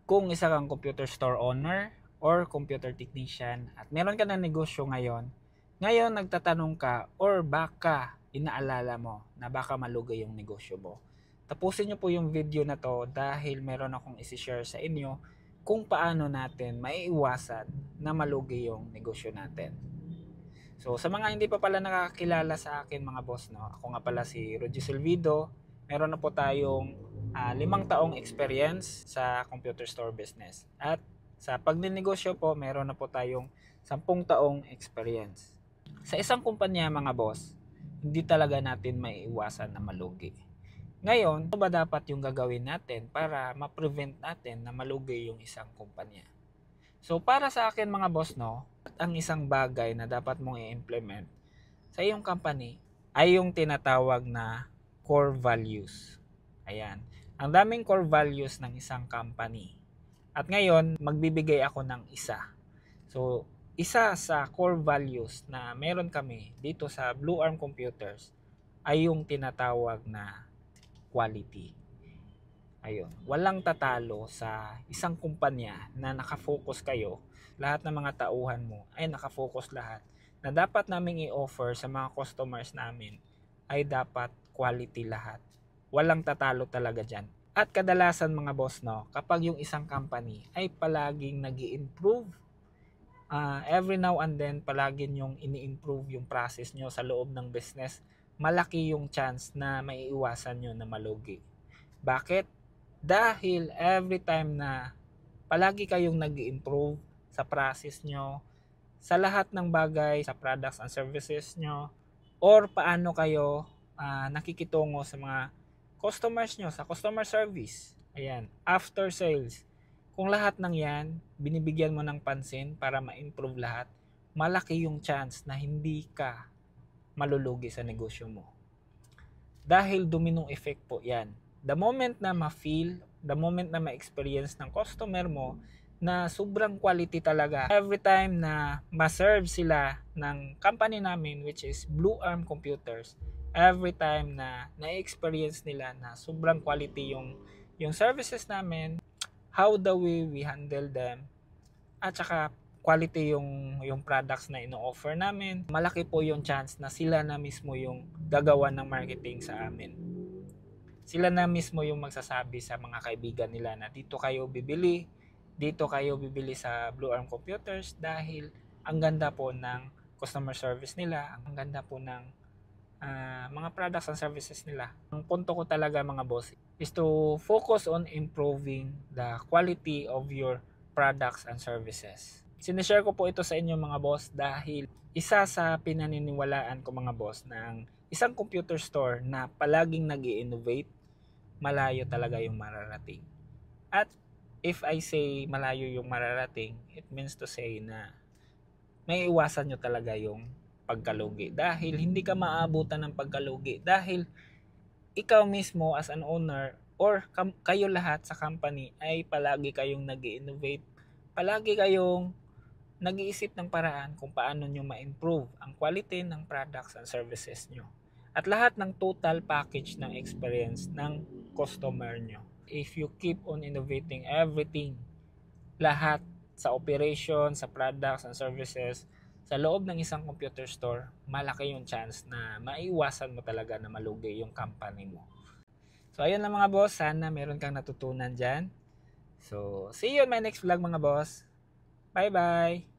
Kung isa kang computer store owner or computer technician at meron ka ng negosyo ngayon nagtatanong ka or baka inaalala mo na baka malugay yung negosyo mo. Tapusin nyo po yung video na to dahil meron akong isi-share sa inyo kung paano natin maiiwasan na malugay yung negosyo natin. So sa mga hindi pa pala nakakilala sa akin mga boss, no, ako nga pala si Roger Silvido. Meron na po tayong 5 taong experience sa computer store business. At sa pagninegosyo po, meron na po tayong 10 taong experience. Sa isang kumpanya mga boss, hindi talaga natin maiiwasan na malugi. Ngayon, ano ba dapat yung gagawin natin para ma-prevent natin na malugi yung isang kumpanya? So para sa akin mga boss, no, ang isang bagay na dapat mong i-implement sa iyong company ay yung tinatawag na core values. Ayan. Ang daming core values ng isang company. At ngayon, magbibigay ako ng isa. So, isa sa core values na meron kami dito sa Blue Arm Computers ay yung tinatawag na quality. Ayun, walang tatalo sa isang kumpanya na nakafocus kayo, lahat ng mga tauhan mo ay nakafocus lahat na dapat naming i-offer sa mga customers namin ay dapat quality lahat. Walang tatalo talaga dyan. At kadalasan mga boss, no, kapag yung isang company ay palaging nag-i-improve, every now and then palaging yung ini-improve yung process nyo sa loob ng business, malaki yung chance na maiiwasan nyo na malugi. Bakit? Dahil every time na palagi kayong nag-improve sa process nyo, sa lahat ng bagay, sa products and services nyo, or paano kayo nakikitungo sa mga customers nyo, sa customer service, ayan, after sales, kung lahat ng yan, binibigyan mo ng pansin para ma-improve lahat, malaki yung chance na hindi ka malulugi sa negosyo mo. Dahil domino effect po yan. The moment na ma-feel, the moment na ma-experience ng customer mo na sobrang quality talaga, every time na ma-serve sila ng company namin which is Blue Arm Computers, every time na na-experience nila na sobrang quality yung services namin, how the way we handle them, at saka quality yung products na ino-offer namin, malaki po yung chance na sila na mismo yung gagawa ng marketing sa amin. Sila na mismo yung magsasabi sa mga kaibigan nila na dito kayo bibili sa Blue Arm Computers dahil ang ganda po ng customer service nila, ang ganda po ng mga products and services nila. Ang punto ko talaga mga boss is to focus on improving the quality of your products and services. Sinishare ko po ito sa inyo mga boss dahil isa sa pinaniniwalaan ko mga boss ng isang computer store na palaging nag-i-innovate, malayo talaga yung mararating. At if I say malayo yung mararating, it means to say na may iwasan nyo talaga yung pagkalugi. Dahil hindi ka maabutan ng pagkalugi. Dahil ikaw mismo as an owner or kayo lahat sa company ay palagi kayong nag-i-innovate. Palagi kayong nag-iisip ng paraan kung paano nyo ma-improve ang quality ng products and services nyo. At lahat ng total package ng experience ng customer nyo. If you keep on innovating everything, lahat sa operation, sa products and services, sa loob ng isang computer store, malaki yung chance na maiwasan mo talaga na malugi yung company mo. So ayun lang mga boss, sana meron kang natutunan dyan. So see you in my next vlog mga boss. Bye bye!